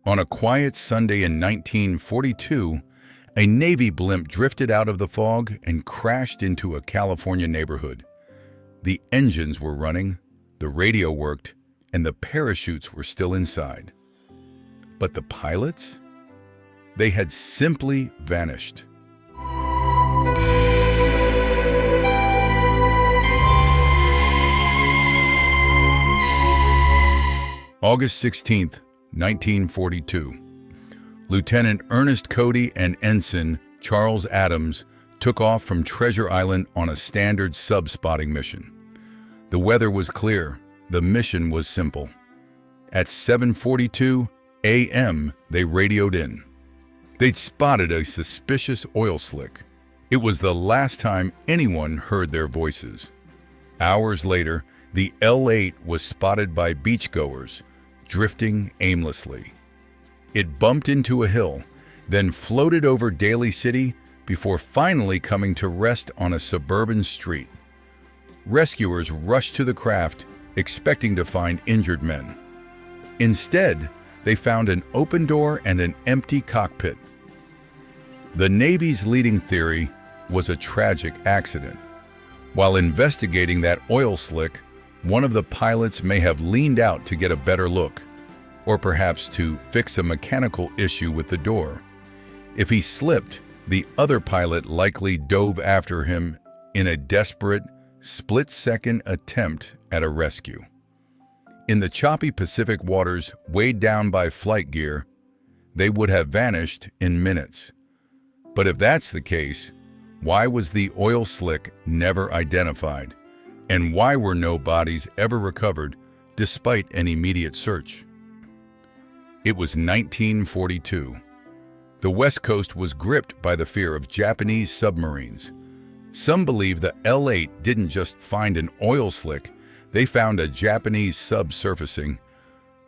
On a quiet Sunday in 1942, a Navy blimp drifted out of the fog and crashed into a California neighborhood. The engines were running, the radio worked, and the parachutes were still inside. But the pilots? They had simply vanished. August 16, 1942. Lieutenant Ernest Cody and Ensign Charles Adams took off from Treasure Island on a standard sub-spotting mission. The weather was clear. The mission was simple. At 7:42 a.m., they radioed in. They'd spotted a suspicious oil slick. It was the last time anyone heard their voices. Hours later, the L8 was spotted by beachgoers, drifting aimlessly. It bumped into a hill, then floated over Daly City before finally coming to rest on a suburban street. Rescuers rushed to the craft, expecting to find injured men. Instead, they found an open door and an empty cockpit. The Navy's leading theory was a tragic accident. While investigating that oil slick, one of the pilots may have leaned out to get a better look, or perhaps to fix a mechanical issue with the door. If he slipped, the other pilot likely dove after him in a desperate, split-second attempt at a rescue. In the choppy Pacific waters weighed down by flight gear, they would have vanished in minutes. But if that's the case, why was the oil slick never identified? And why were no bodies ever recovered despite an immediate search? It was 1942. The West Coast was gripped by the fear of Japanese submarines. Some believe the L8 didn't just find an oil slick, they found a Japanese sub surfacing.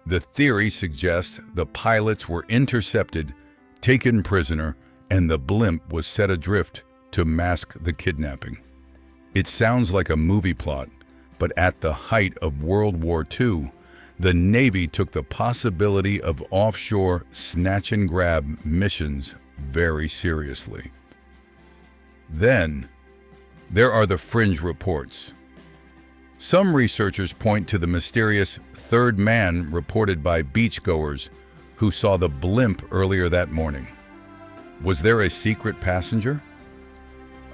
The theory suggests the pilots were intercepted, taken prisoner, and the blimp was set adrift to mask the kidnapping. It sounds like a movie plot, but at the height of World War II, the Navy took the possibility of offshore snatch-and-grab missions very seriously. Then, there are the fringe reports. Some researchers point to the mysterious third man reported by beachgoers who saw the blimp earlier that morning. Was there a secret passenger?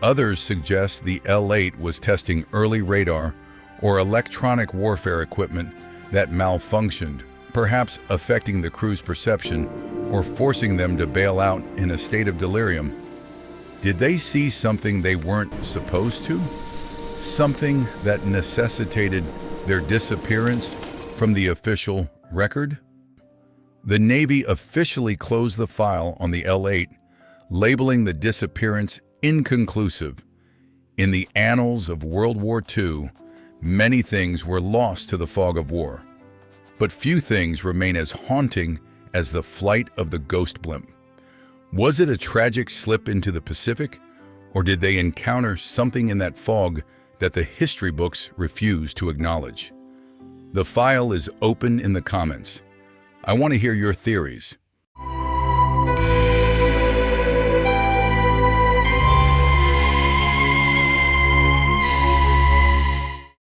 Others suggest the L8 was testing early radar or electronic warfare equipment that malfunctioned, perhaps affecting the crew's perception or forcing them to bail out in a state of delirium. Did they see something they weren't supposed to? Something that necessitated their disappearance from the official record? The Navy officially closed the file on the L8, labeling the disappearance inconclusive. In the annals of World War II, many things were lost to the fog of war. But few things remain as haunting as the flight of the Ghost Blimp. Was it a tragic slip into the Pacific, or did they encounter something in that fog that the history books refuse to acknowledge? The file is open in the comments. I want to hear your theories.